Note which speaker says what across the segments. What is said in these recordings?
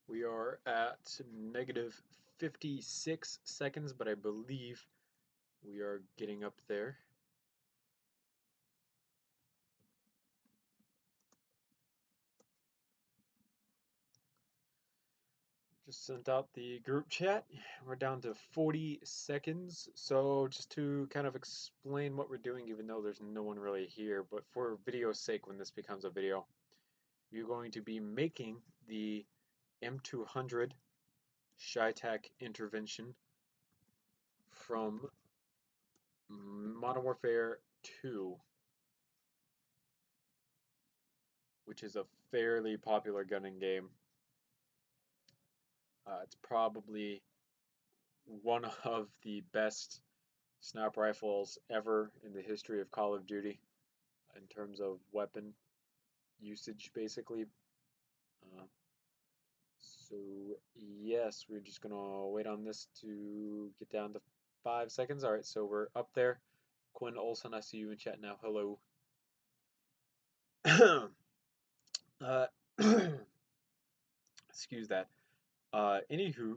Speaker 1: We are at negative 56 seconds, but I believe we are getting up there. Just sent out the group chat. We're down to 40 seconds. So just to kind of explain what we're doing, even though there's no one really here, but for video's sake, when this becomes a video, you're going to be making the M200 ShyTac intervention from Modern Warfare 2, which is a fairly popular gunning game. It's probably one of the best sniper rifles ever in the history of Call of Duty in terms of weapon usage, basically. Uh, so, yes, we're just gonna wait on this to get down to 5 seconds. Alright, so we're up there. Quinn Olson, I see you in chat now. Hello. Excuse that. Anywho,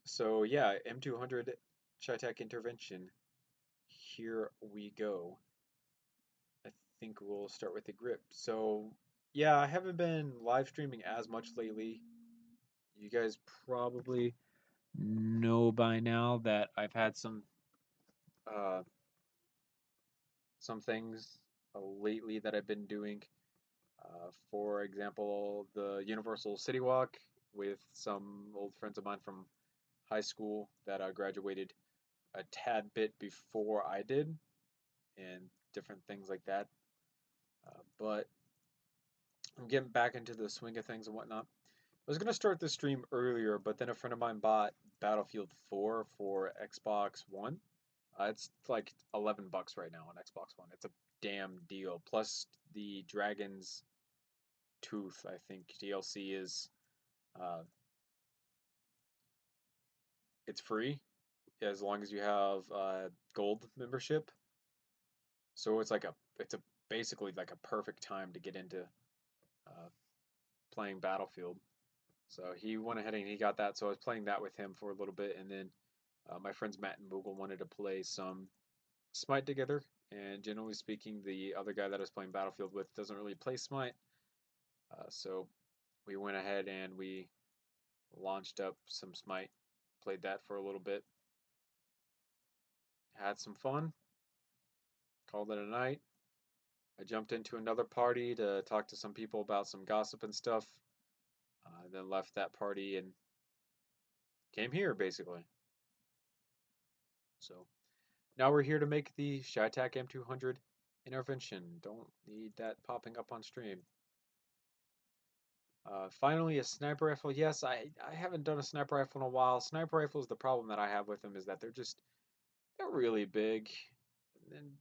Speaker 1: so yeah, M200 ShyTac intervention. Here we go. I think we'll start with the grip. So yeah, I haven't been live streaming as much lately. You guys probably know by now that I've had uh, some things lately that I've been doing. For example, the Universal City Walk with some old friends of mine from high school that I graduated a tad bit before I did, and different things like that. But I'm getting back into the swing of things and whatnot. I was gonna start the stream earlier, but then a friend of mine bought Battlefield 4 for Xbox One. It's like $11 right now on Xbox One. It's a damn deal. Plus the Dragon's Tooth, I think DLC is uh, it's free as long as you have gold membership. So it's a basically like a perfect time to get into uh, playing Battlefield. So he went ahead and he got that. So I was playing that with him for a little bit, and then my friends Matt and Google wanted to play some Smite together. And generally speaking, the other guy that I was playing Battlefield with doesn't really play Smite. So we went ahead and we launched up some Smite, played that for a little bit, had some fun, called it a night. I jumped into another party to talk to some people about some gossip and stuff. Then left that party and came here basically. So now we're here to make the ShyTac M200 intervention. Don't need that popping up on stream. Finally, a sniper rifle. Yes, I haven't done a sniper rifle in a while. Sniper rifles, the problem that I have with them is that they're really big and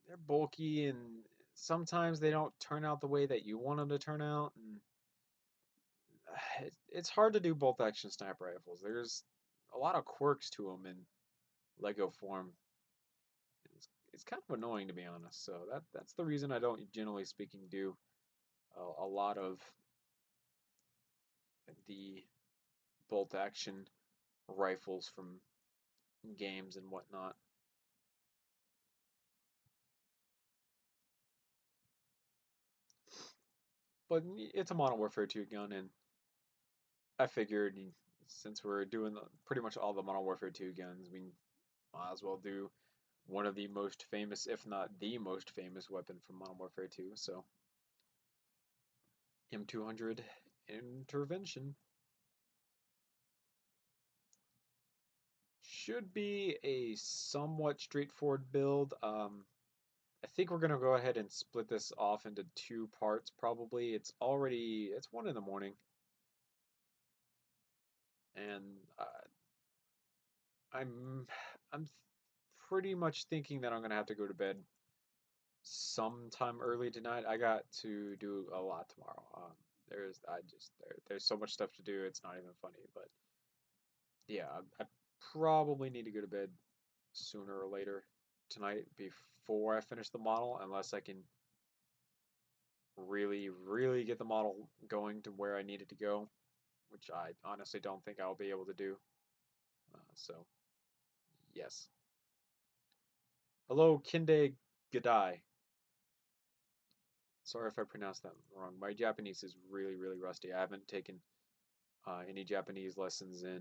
Speaker 1: they're bulky, and sometimes they don't turn out the way that you want them to turn out. And it's hard to do bolt action sniper rifles. There's a lot of quirks to them in Lego form. It's kind of annoying, to be honest. So that's the reason I don't, generally speaking, do a lot of the bolt action rifles from games and whatnot. But it's a Modern Warfare 2 gun, and I figured since we're doing pretty much all the Modern Warfare 2 guns, we might as well do one of the most famous, if not the most famous weapon from Modern Warfare 2. So M200 intervention should be a somewhat straightforward build. I think we're gonna go ahead and split this off into two parts. Probably it's 1 in the morning, and I'm pretty much thinking that I'm gonna have to go to bed sometime early tonight. I got to do a lot tomorrow. There's so much stuff to do. It's not even funny. But yeah, I probably need to go to bed sooner or later tonight before I finish the model, unless I can really, really get the model going to where I need it to go. which I honestly don't think I'll be able to do. So, yes. Hello, Kinde Gadai. Sorry if I pronounced that wrong. My Japanese is really, really rusty. I haven't taken any Japanese lessons in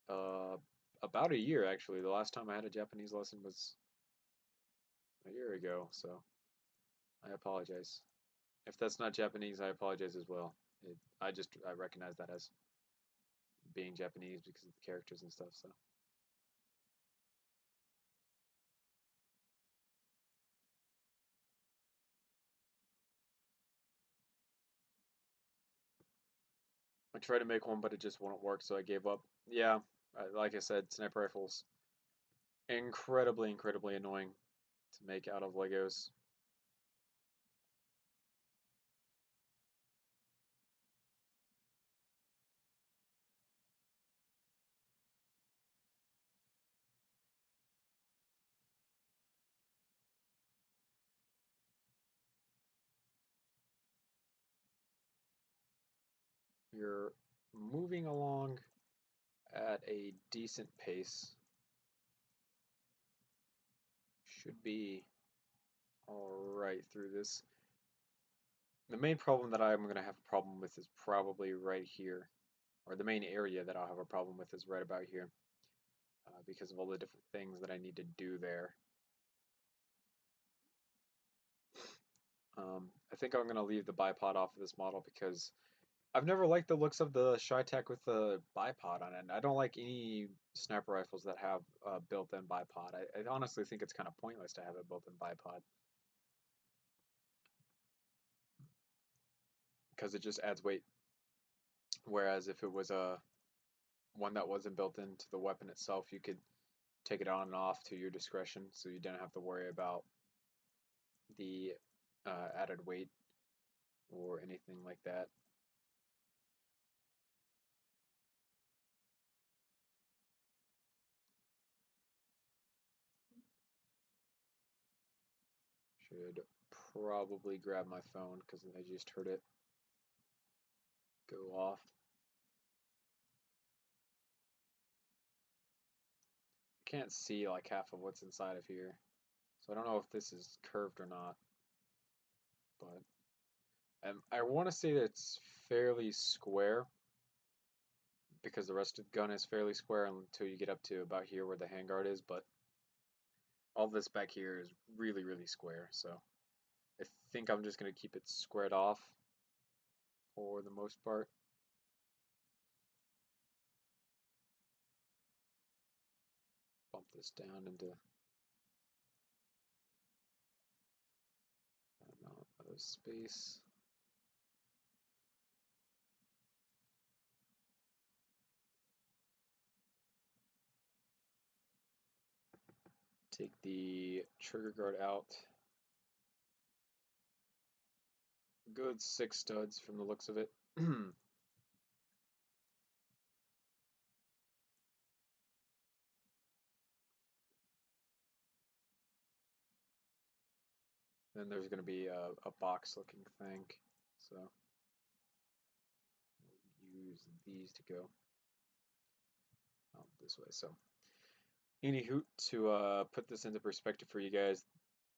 Speaker 1: uh, about a year, actually. The last time I had a Japanese lesson was a year ago, so I apologize. If that's not Japanese, I apologize as well. I recognize that as being Japanese because of the characters and stuff. So I tried to make one, but it just wouldn't work, so I gave up. Yeah, like I said, sniper rifles incredibly, incredibly annoying to make out of Legos. You're moving along at a decent pace. Should be alright through this. The main problem that I'm going to have a problem with is probably right here. Or the main area that I'll have a problem with is right about here. Because of all the different things that I need to do there. I think I'm going to leave the bipod off of this model because I've never liked the looks of the Shytech with the bipod on it. I don't like any sniper rifles that have a built-in bipod. I honestly think it's kind of pointless to have a built-in bipod because it just adds weight. Whereas if it was a one that wasn't built into the weapon itself, you could take it on and off to your discretion, so you didn't have to worry about the added weight or anything like that. Should probably grab my phone because I just heard it go off. I can't see like half of what's inside of here, so I don't know if this is curved or not, but I want to say that it's fairly square because the rest of the gun is fairly square until you get up to about here where the handguard is, but all this back here is really, really square, so I think I'm just going to keep it squared off for the most part. Bump this down into that amount of space. Take the trigger guard out. Good 6 studs from the looks of it. Then there's going to be a box looking thing, so we'll use these to go this way. So anywho, to put this into perspective for you guys,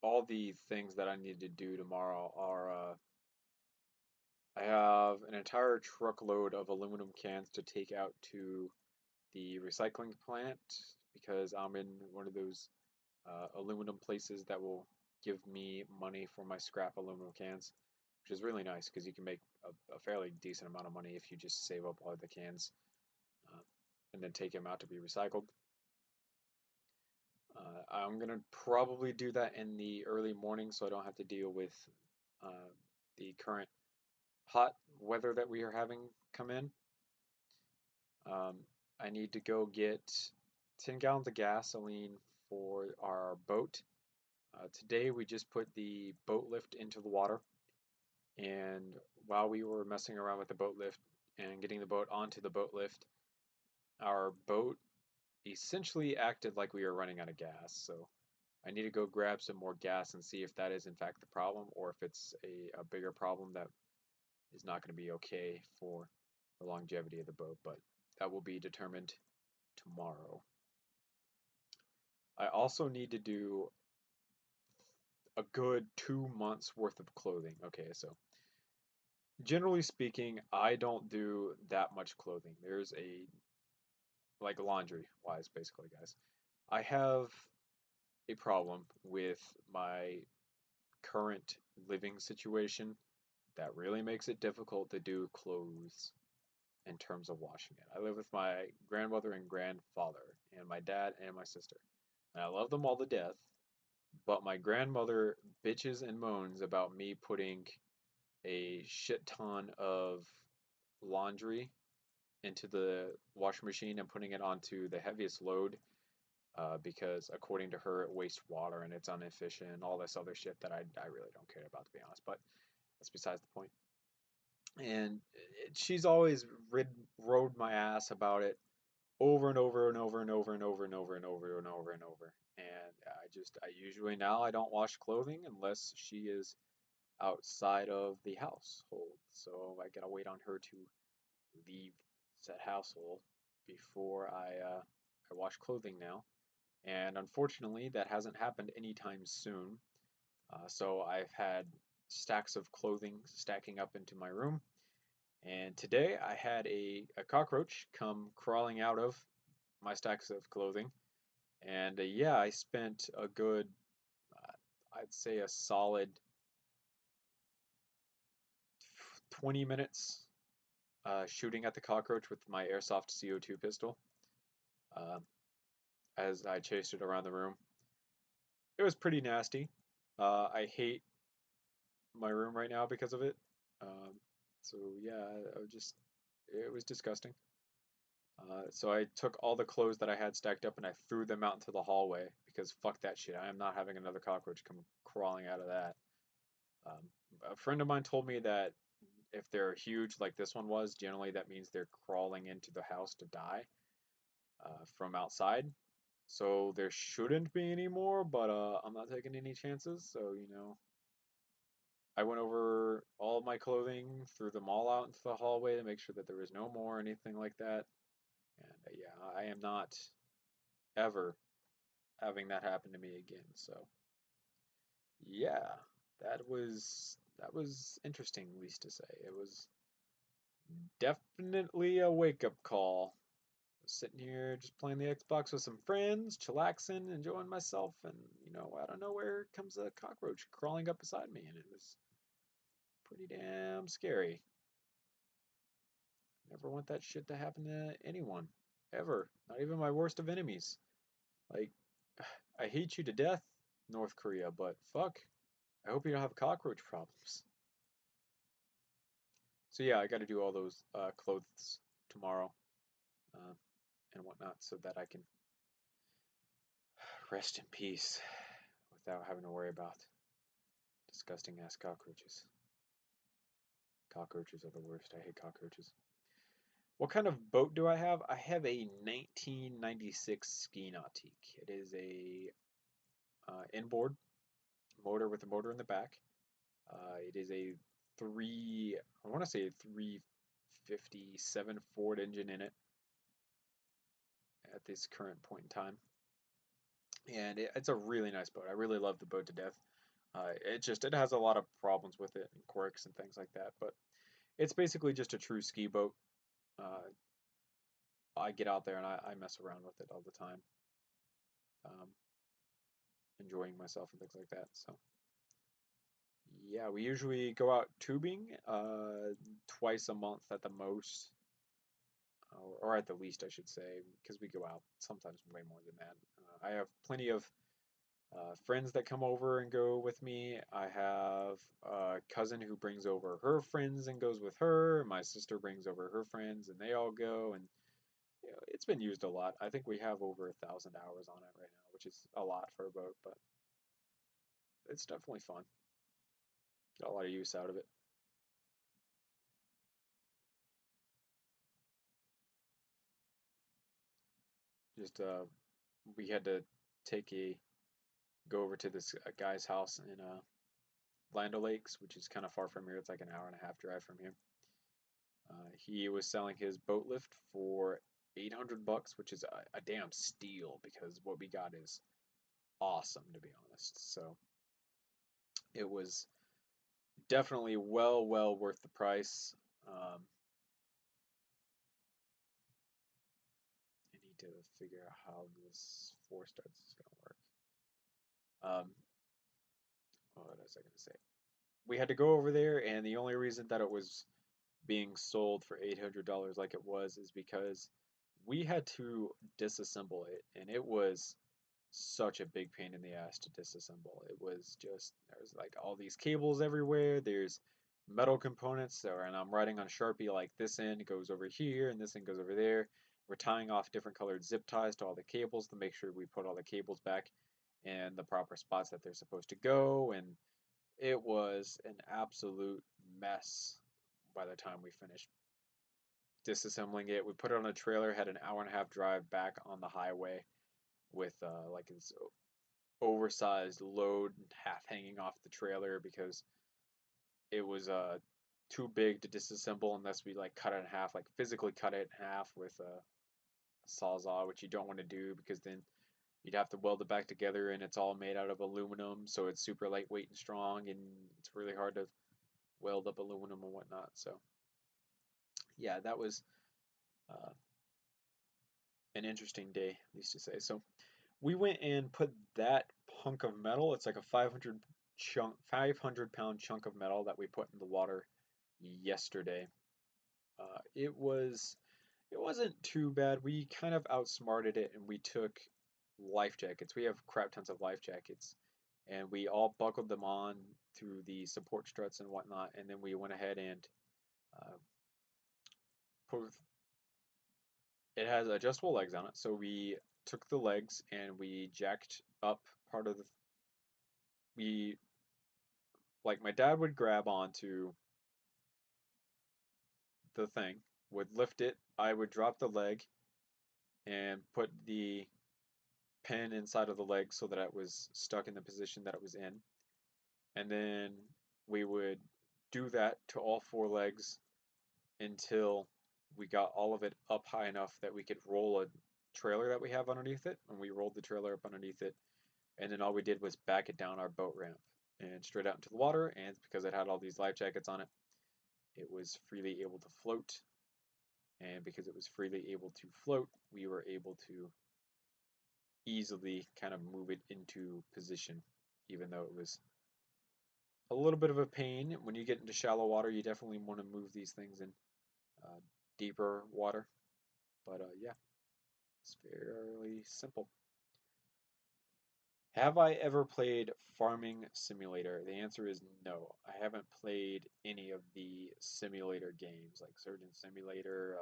Speaker 1: all the things that I need to do tomorrow are I have an entire truckload of aluminum cans to take out to the recycling plant because I'm in one of those aluminum places that will give me money for my scrap aluminum cans, which is really nice because you can make a fairly decent amount of money if you just save up all the cans uh, and then take them out to be recycled. I'm going to probably do that in the early morning so I don't have to deal with uh, the current hot weather that we are having come in. Um, I need to go get 10 gallons of gasoline for our boat. Today we just put the boat lift into the water, and while we were messing around with the boat lift and getting the boat onto the boat lift, our boat essentially acted like we were running out of gas. So I need to go grab some more gas and see if that is in fact the problem or if it's a bigger problem that is not going to be okay for the longevity of the boat, but that will be determined tomorrow. I also need to do a good 2 months worth of clothing. Okay, so generally speaking, I don't do that much clothing. There's a, like laundry wise, basically, guys. I have a problem with my current living situation that really makes it difficult to do clothes in terms of washing it. I live with my grandmother and grandfather, and my dad and my sister. And I love them all to death, but my grandmother bitches and moans about me putting a shit ton of laundry into the washing machine and putting it onto the heaviest load because according to her it wastes water and it's inefficient and all this other shit that I really don't care about, to be honest, but that's besides the point. And she's always rode my ass about it over and over and over and over and over and over and over and over and over. And I usually now I don't wash clothing unless she is outside of the household. So I gotta wait on her to leave said household before I wash clothing now. And unfortunately, that hasn't happened anytime soon. So I've had stacks of clothing stacking up into my room. And today I had a cockroach come crawling out of my stacks of clothing. And yeah, I spent a good, I'd say a solid 20 minutes shooting at the cockroach with my airsoft CO2 pistol uh, as I chased it around the room. It was pretty nasty. I hate my room right now because of it. Um, so yeah, it was disgusting. So I took all the clothes that I had stacked up and I threw them out into the hallway because fuck that shit. I am not having another cockroach come crawling out of that. Um, a friend of mine told me that if they're huge like this one was, generally that means they're crawling into the house to die from outside. So there shouldn't be any more, but I'm not taking any chances. So, I went over all of my clothing, threw them all out into the hallway to make sure that there was no more, anything like that. And yeah, I am not ever having that happen to me again. So yeah, that was interesting, at least to say. It was definitely a wake-up call. Sitting here just playing the Xbox with some friends, chillaxing, enjoying myself, and out of nowhere comes a cockroach crawling up beside me, and it was pretty damn scary. Never want that shit to happen to anyone, ever. Not even my worst of enemies. Like, I hate you to death, North Korea, but fuck, I hope you don't have cockroach problems. So yeah, I got to do all those clothes tomorrow uh, and whatnot so that I can rest in peace without having to worry about disgusting ass cockroaches. Cockroaches are the worst. I hate cockroaches. What kind of boat do I have? I have a 1996 Ski Nautique. It is a inboard motor with a motor in the back. It is a I want to say a 357 Ford engine in it at this current point in time. And it's a really nice boat. I really love the boat to death. It has a lot of problems with it and quirks and things like that, but it's basically just a true ski boat. Uh, I get out there and I mess around with it all the time, um, enjoying myself and things like that. So yeah, we usually go out tubing twice a month at the most, or at the least, I should say, because we go out sometimes way more than that. I have plenty of friends that come over and go with me. I have a cousin who brings over her friends and goes with her. My sister brings over her friends and they all go. And it's been used a lot. I think we have over 1,000 hours on it right now, which is a lot for a boat, but it's definitely fun. Get a lot of use out of it. Just we had to take a go over to this guy's house in Land O'Lakes, which is kind of far from here. It's like an hour and a half drive from here. He was selling his boat lift for 800 bucks, which is a damn steal because what we got is awesome, to be honest. So it was definitely well worth the price. I need to figure out how this 4 starts is going to work. Um, what was I going to say? We had to go over there, and the only reason that it was being sold for $800 like it was is because we had to disassemble it, and it was such a big pain in the ass to disassemble. It was just there's like all these cables everywhere. There's metal components, and I'm writing on Sharpie like this end goes over here and this end goes over there. We're tying off different colored zip ties to all the cables to make sure we put all the cables back in the proper spots that they're supposed to go, and it was an absolute mess by the time we finished disassembling it. We put it on a trailer, had an hour and a half drive back on the highway with like this oversized load half hanging off the trailer because it was too big to disassemble unless we like cut it in half, like physically cut it in half with a sawzall, which you don't want to do because then you'd have to weld it back together and it's all made out of aluminum, so it's super lightweight and strong, and it's really hard to weld up aluminum and whatnot. So yeah, that was uh, an interesting day, at least to say. So we went and put that hunk of metal. It's like a 500 pound chunk of metal that we put in the water yesterday. It wasn't too bad. We kind of outsmarted it and we took life jackets. We have crap tons of life jackets, and we all buckled them on through the support struts and whatnot. And then we went ahead and uh, put it has adjustable legs on it. So we took the legs and we jacked up part of the we like my dad would grab onto the thing, would lift it, I would drop the leg and put the pin inside of the leg so that it was stuck in the position that it was in. And then we would do that to all 4 legs until we got all of it up high enough that we could roll a trailer that we have underneath it. And we rolled the trailer up underneath it. And then all we did was back it down our boat ramp and straight out into the water. And because it had all these life jackets on it, it was freely able to float. And because it was freely able to float, we were able to easily kind of move it into position, even though it was a little bit of a pain. When you get into shallow water, you definitely want to move these things in uh, deeper water. But yeah, it's fairly simple. Have I ever played Farming Simulator? The answer is no. I haven't played any of the simulator games like Surgeon Simulator,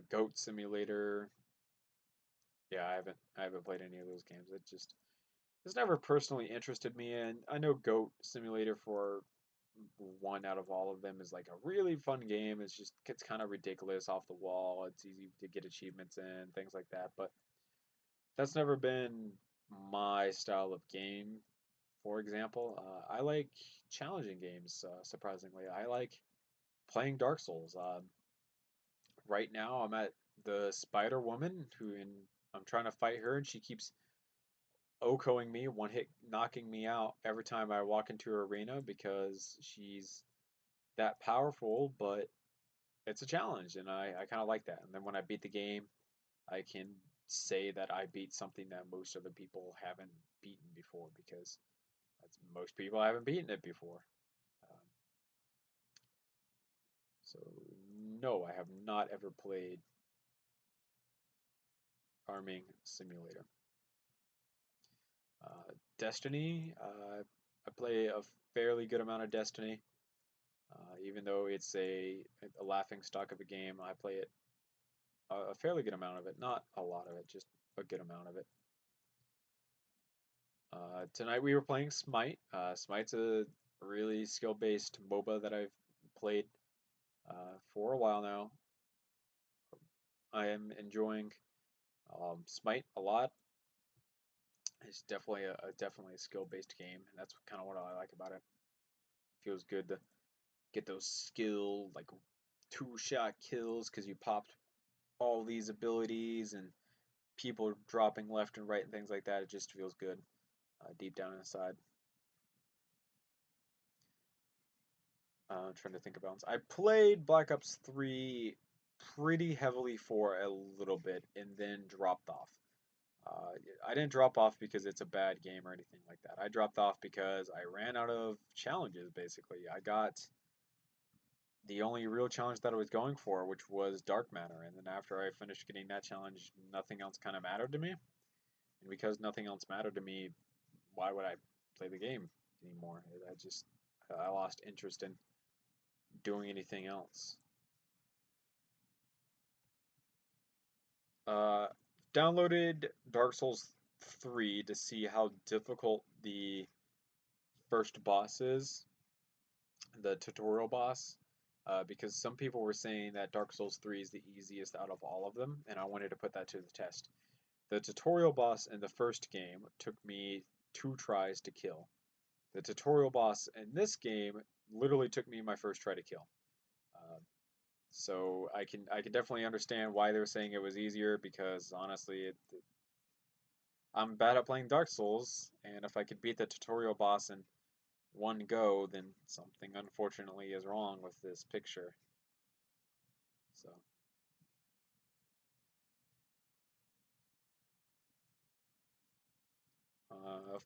Speaker 1: Goat Simulator. Yeah, I haven't played any of those games. It's never personally interested me, and I know Goat Simulator for one out of all of them is like a really fun game. It's just gets kind of ridiculous off the wall. It's easy to get achievements in, things like that. But that's never been my style of game. For example, I like challenging games. Surprisingly, I like playing Dark Souls. Right now, I'm at the Spider Woman, I'm trying to fight her, and she keeps OHKOing me, one hit knocking me out every time I walk into her arena because she's that powerful, but it's a challenge, and I kind of like that. And then when I beat the game, I can say that I beat something that most other people haven't beaten before because most people haven't beaten it before. Um, so, no, I have not ever played Farming Simulator. Destiny, I play a fairly good amount of Destiny. Even though it's a laughing stock of a game, I play it a fairly good amount of it. Not a lot of it, just a good amount of it. Tonight we were playing Smite. Smite's a really skill-based MOBA that I've played for a while now. I am enjoying Smite a lot. It's definitely a skill-based game, and that's kind of what I like about it. Feels good to get those skill, like, two-shot kills because you popped all these abilities and people dropping left and right and things like that. It just feels good deep down inside. Trying to think of balance. I played Black Ops 3 pretty heavily for a little bit and then dropped off. Uh, I didn't drop off because it's a bad game or anything like that. I dropped off because I ran out of challenges, basically. I got the only real challenge that I was going for, which was Dark Matter. And then after I finished getting that challenge, nothing else kind of mattered to me. And because nothing else mattered to me, why would I play the game anymore? I lost interest in doing anything else. Uh, Downloaded Dark Souls 3 to see how difficult the first boss is, the tutorial boss, because some people were saying that Dark Souls 3 is the easiest out of all of them, and I wanted to put that to the test. The tutorial boss in the first game took me 2 tries to kill. The tutorial boss in this game literally took me my first try to kill. Uh, so I can definitely understand why they were saying it was easier because honestly, I'm bad at playing Dark Souls, and if I could beat the tutorial boss in one go, then something unfortunately is wrong with this picture. So,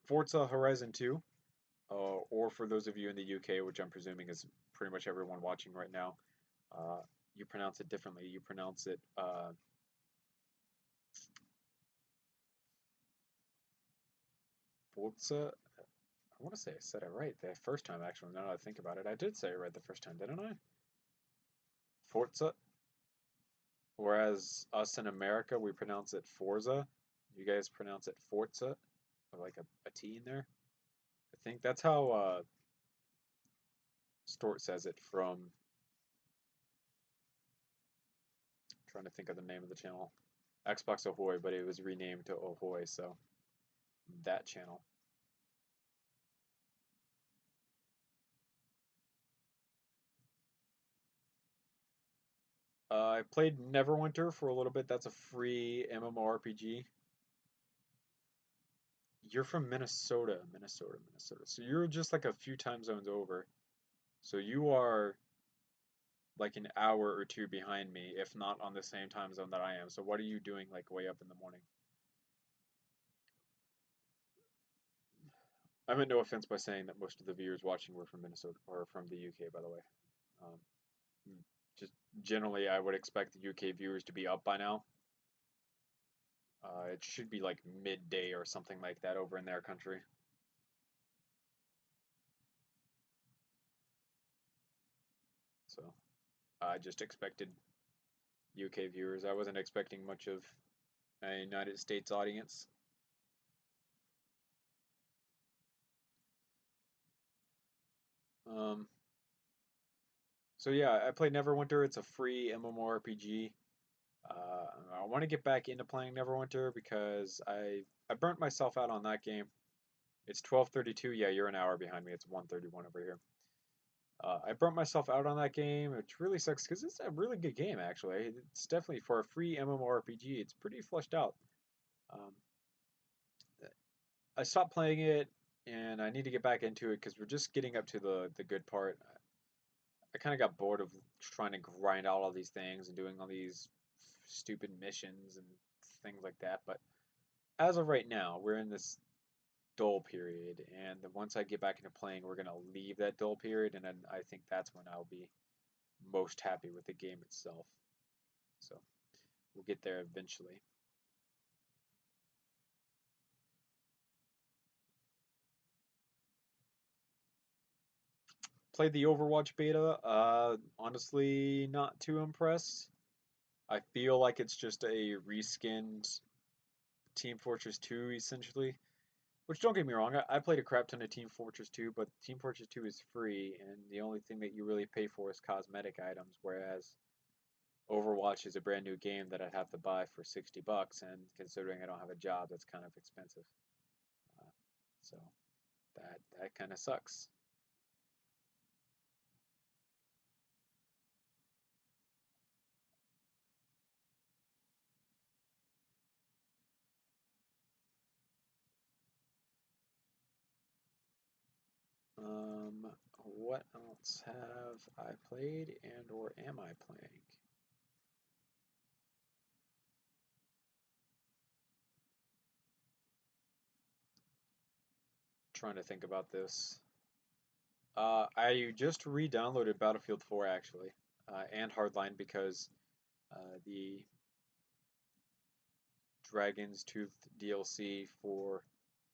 Speaker 1: Forza Horizon 2, or for those of you in the UK, which I'm presuming is pretty much everyone watching right now, uh, you pronounce it differently. You pronounce it Forza. I want to say I said it right the first time, actually. Now that I think about it, I did say it right the first time, didn't I? Forza. Whereas us in America, we pronounce it Forza. You guys pronounce it Forza, with like a T in there. I think that's how Stort says it from. Trying to think of the name of the channel. Xbox Ahoy, but it was renamed to Ahoy, so that channel. I played Neverwinter for a little bit. That's a free MMORPG. You're from Minnesota, Minnesota, Minnesota. So you're just like a few time zones over. So you are like an hour or two behind me, if not on the same time zone that I am. So what are you doing like way up in the morning? I meant no offense by saying that most of the viewers watching were from Minnesota or from the UK, by the way. Um, just generally, I would expect the UK viewers to be up by now. It should be like midday or something like that over in their country. So I just expected UK viewers. I wasn't expecting much of a United States audience. Um, so yeah, I played Neverwinter. It's a free MMORPG. I want to get back into playing Neverwinter because I burnt myself out on that game. It's 12:32. Yeah, you're an hour behind me. It's 1:31 over here. I burnt myself out on that game, which really sucks because it's a really good game, actually. It's definitely for a free MMORPG. It's pretty fleshed out. Um, I stopped playing it, and I need to get back into it because we're just getting up to the good part. I kind of got bored of trying to grind out all these things and doing all these stupid missions and things like that. But as of right now, we're in this dull period, and then once I get back into playing, we're gonna leave that dull period, and then I think that's when I'll be most happy with the game itself. So we'll get there eventually. Played the Overwatch beta. Honestly, not too impressed. I feel like it's just a reskinned Team Fortress 2, essentially. Which don't get me wrong, I played a crap ton of Team Fortress 2, but Team Fortress 2 is free, and the only thing that you really pay for is cosmetic items, whereas Overwatch is a brand new game that I'd have to buy for $60, and considering I don't have a job, that's kind of expensive. Uh, so that kind of sucks. what else have I played and or am I playing? Trying to think about this. I just re-downloaded Battlefield 4 actually, and Hardline because the Dragon's Tooth DLC for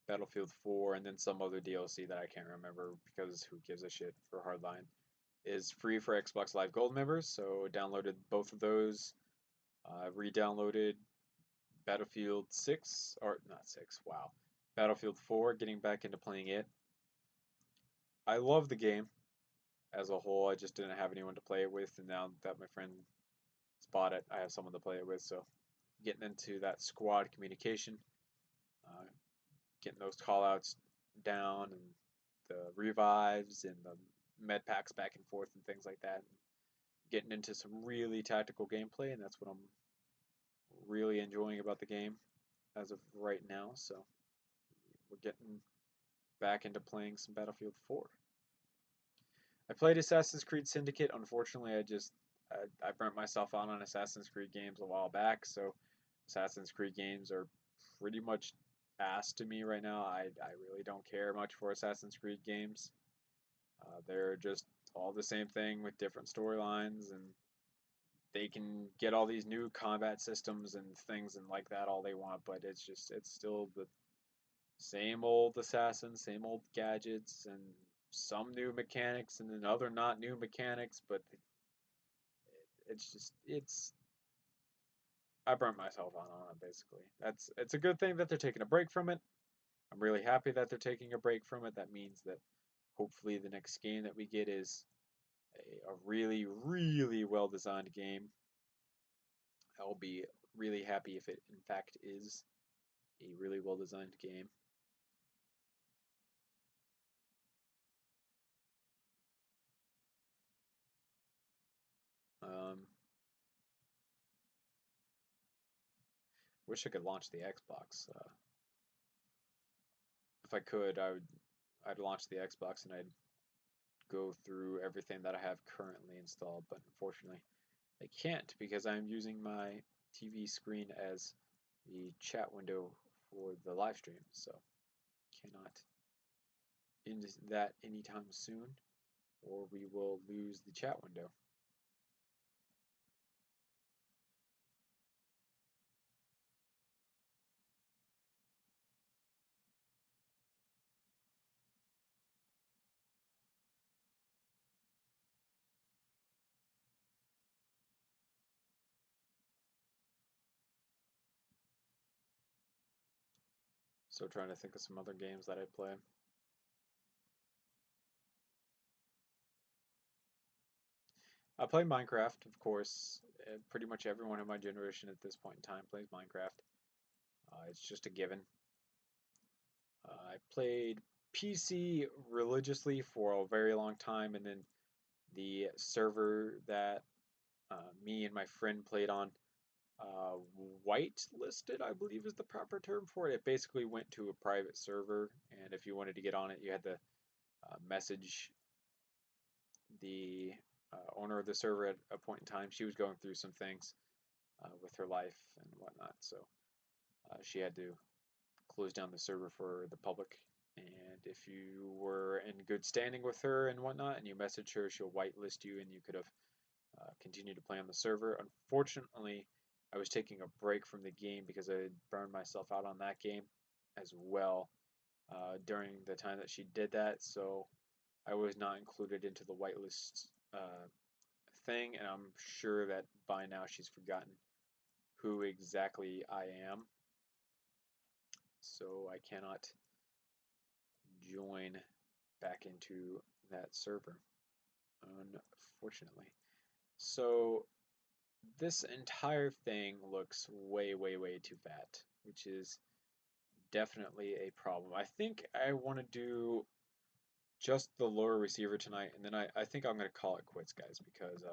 Speaker 1: Battlefield 4 and then some other DLC that I can't remember because who gives a shit for Hardline is free for Xbox Live Gold members. So downloaded both of those. Re-downloaded Battlefield 6 or not 6. Wow, Battlefield 4. Getting back into playing it. I love the game as a whole. I just didn't have anyone to play it with, and now that my friend bought it, I have someone to play it with. So getting into that squad communication, uh, getting those callouts down, and the revives and the med packs back and forth and things like that. Getting into some really tactical gameplay, and that's what I'm really enjoying about the game as of right now. So we're getting back into playing some Battlefield 4. I played Assassin's Creed Syndicate. Unfortunately, I burnt myself out on Assassin's Creed games a while back, so Assassin's Creed games are pretty much ass to me right now. I really don't care much for Assassin's Creed games. They're just all the same thing with different storylines, and they can get all these new combat systems and things and like that all they want, but it's still the same old assassin, same old gadgets, and some new mechanics and then other not new mechanics, but it's I burnt myself on it basically. It's a good thing that they're taking a break from it. I'm really happy that they're taking a break from it. That means that hopefully the next game that we get is a really, really well designed game. I'll be really happy if it in fact is a really well designed game. Um, Wish I could launch the Xbox. If I could, I'd launch the Xbox and I'd go through everything that I have currently installed, but unfortunately I can't because I'm using my TV screen as the chat window for the live stream, so cannot end that anytime soon, or we will lose the chat window. So trying to think of some other games that I play. I play Minecraft, of course. Pretty much everyone in my generation at this point in time plays Minecraft. It's just a given. I played PC religiously for a very long time, and then the server that me and my friend played on, uh, whitelisted, I believe is the proper term for it. It basically went to a private server, and if you wanted to get on it, you had to message the owner of the server at a point in time. She was going through some things with her life and whatnot, so she had to close down the server for the public. And if you were in good standing with her and whatnot, and you message her, she'll whitelist you, and you could have continued to play on the server. Unfortunately, I was taking a break from the game because I had burned myself out on that game as well during the time that she did that, so I was not included into the whitelist thing, and I'm sure that by now she's forgotten who exactly I am, so I cannot join back into that server, unfortunately. So this entire thing looks way, way, way too fat, which is definitely a problem. I think I want to do just the lower receiver tonight, and then I think I'm going to call it quits, guys, because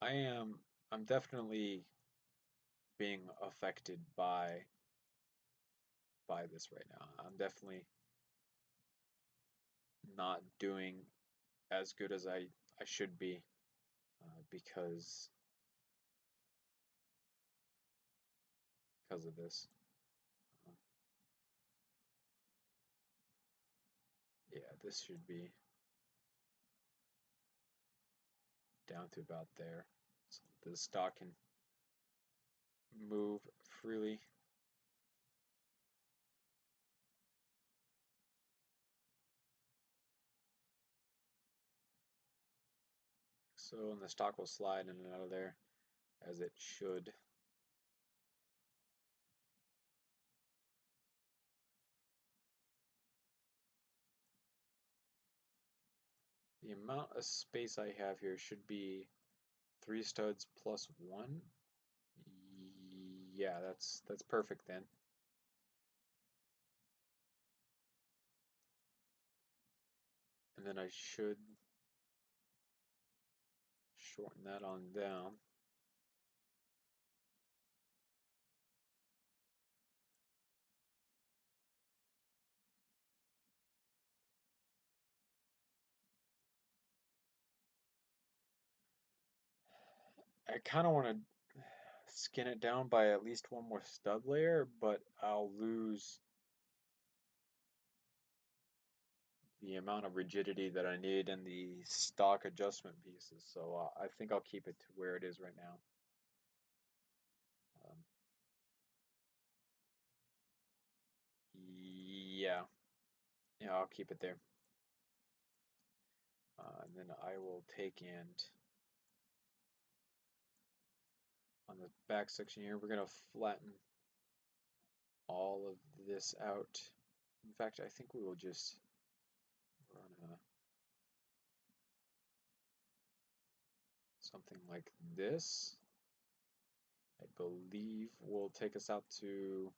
Speaker 1: I am I'm definitely being affected by this right now. I'm definitely not doing as good as I should be because of this. Um, yeah, this should be down to about there, so the stock can move freely. So, and the stock will slide in and out of there as it should. The amount of space I have here should be 3 studs plus 1. Yeah, that's perfect then. And then I should shorten that on down. I kind of want to skin it down by at least one more stud layer, but I'll lose the amount of rigidity that I need in the stock adjustment pieces. So I think I'll keep it to where it is right now. Um, yeah, yeah, I'll keep it there. And then I will take and on the back section here, we're going to flatten all of this out. In fact, I think we will just run something like this. I believe will take us out to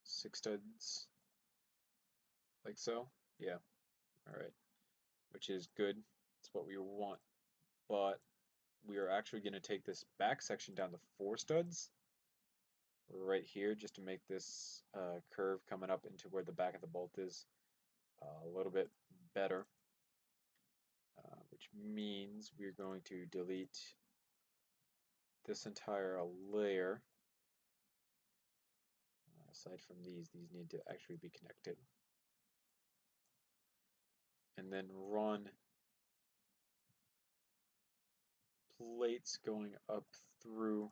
Speaker 1: 6 studs, like so. Yeah, all right, which is good. It's what we want, but we are actually going to take this back section down to 4 studs right here just to make this curve coming up into where the back of the bolt is a little bit better, which means we're going to delete this entire layer. Aside from these need to actually be connected. And then run plates going up through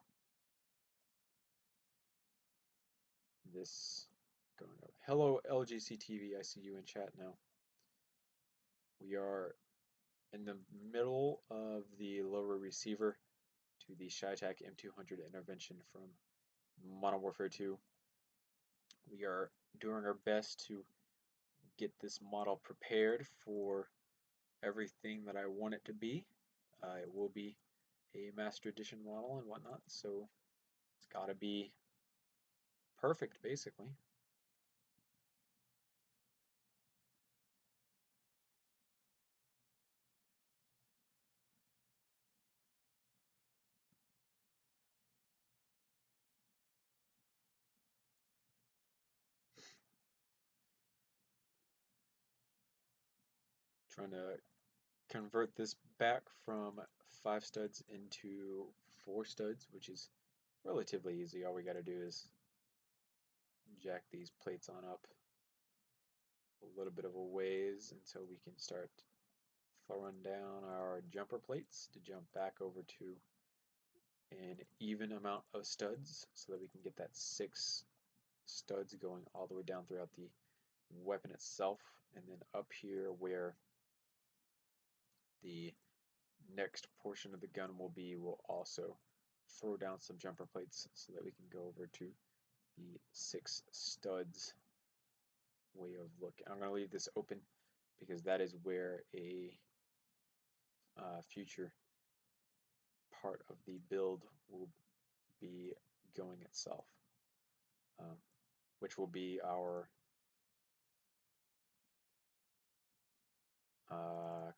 Speaker 1: this going up. Hello LGC TV, I see you in chat now. We are in the middle of the lower receiver to the ShyTac M200 intervention from Modern Warfare 2. We are doing our best to get this model prepared for everything that I want it to be. It will be a master edition model and whatnot, so it's got to be perfect basically. Trying to convert this back from 5 studs into 4 studs, which is relatively easy. All we got to do is jack these plates on up a little bit of a ways until we can start throwing down our jumper plates to jump back over to an even amount of studs so that we can get that 6 studs going all the way down throughout the weapon itself, and then up here where the next portion of the gun will be, we'll also throw down some jumper plates so that we can go over to the 6 studs way of looking. I'm going to leave this open because that is where a future part of the build will be going itself, which will be our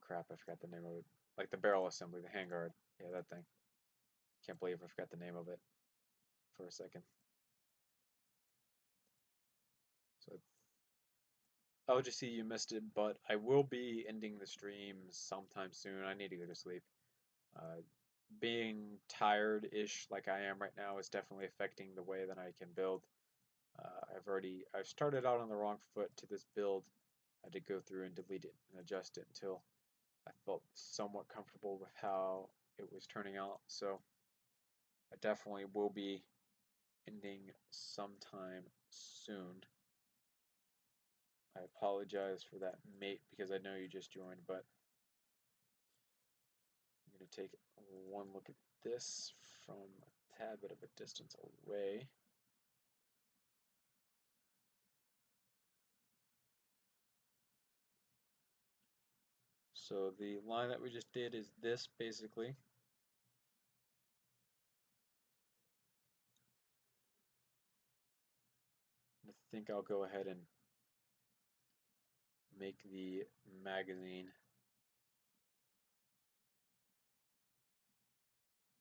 Speaker 1: crap, I forgot the name of it. Like the barrel assembly, the handguard. Yeah, that thing. Can't believe I forgot the name of it for a second. So I'll just see you missed it, but I will be ending the stream sometime soon. I need to go to sleep. Uh, Being tired-ish like I am right now is definitely affecting the way that I can build. I've started out on the wrong foot to this build. I had to go through and delete it and adjust it until I felt somewhat comfortable with how it was turning out. So I definitely will be ending sometime soon. I apologize for that, mate, because I know you just joined, but I'm going to take one look at this from a tad bit of a distance away. So the line that we just did is this, basically. I think I'll go ahead and make the magazine.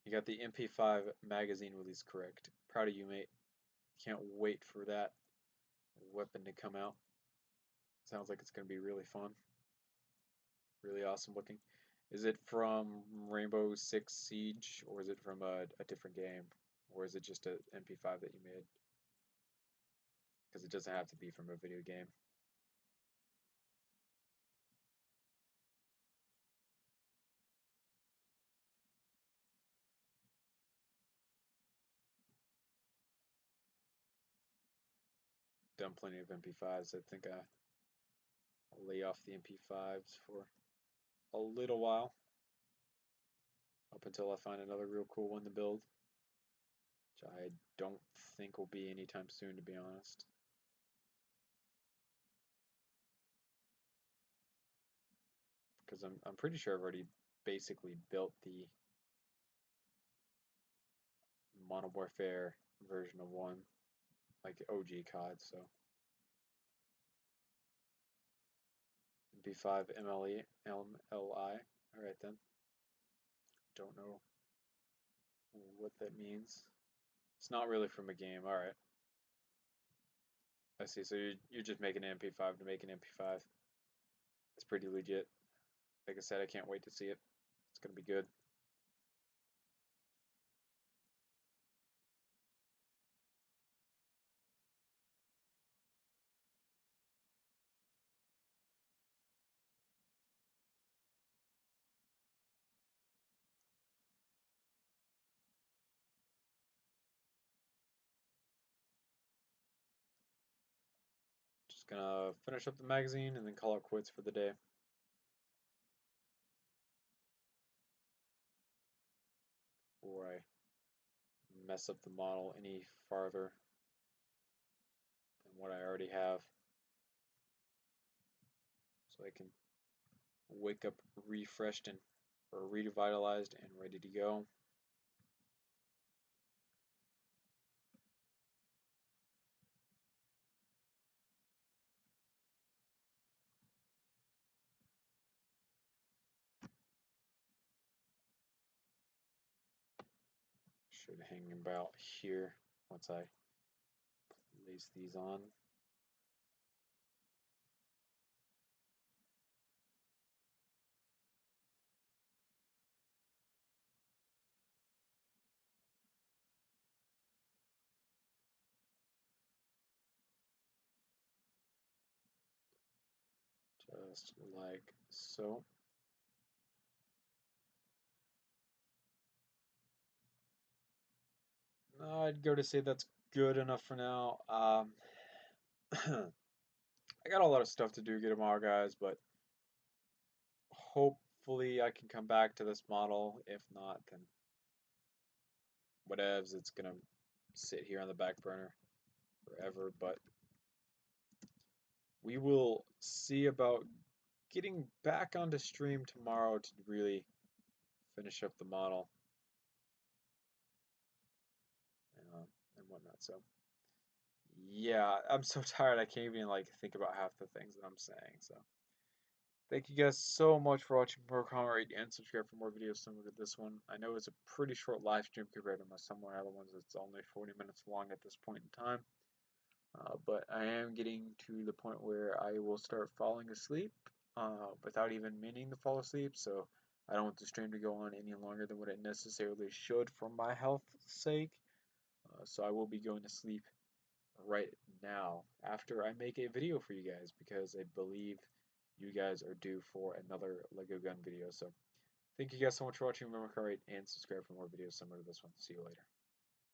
Speaker 1: You got the MP5 magazine release correct. Proud of you, mate. Can't wait for that weapon to come out. Sounds like it's going to be really fun. Really awesome looking. Is it from Rainbow Six Siege, or is it from a different game? Or is it just an MP5 that you made? Because it doesn't have to be from a video game. Done plenty of MP5s. I think I'll lay off the MP5s for a little while. Up until I find another real cool one to build. Which I don't think will be anytime soon, to be honest. Because I'm pretty sure I've already basically built the Modern Warfare version of one, like OG COD, so MP5 MLE, MLI, alright then. Don't know what that means. It's not really from a game, alright. I see, so you're just making an MP5 to make an MP5. It's pretty legit. Like I said, I can't wait to see it. It's gonna be good. Just gonna finish up the magazine and then call it quits for the day. Before I mess up the model any farther than what I already have. So I can wake up refreshed and or revitalized and ready to go. Should hang about here once I place these on. Just like so. I'd go to say that's good enough for now. I got a lot of stuff to do tomorrow, guys, but hopefully I can come back to this model. If not, then whatevs, it's gonna sit here on the back burner forever. But we will see about getting back onto stream tomorrow to really finish up the model and whatnot. So yeah, I'm so tired I can't even like think about half the things that I'm saying. So thank you guys so much for watching. Comment, rate, and subscribe for more videos similar to this one. I know it's a pretty short live stream compared to some of my other ones. It's only 40 minutes long at this point in time. But I am getting to the point where I will start falling asleep without even meaning to fall asleep. So I don't want the stream to go on any longer than what it necessarily should for my health's sake. So I will be going to sleep right now after I make a video for you guys because I believe you guys are due for another Lego gun video. So thank you guys so much for watching. Remember to rate and subscribe for more videos similar to this one. See you later.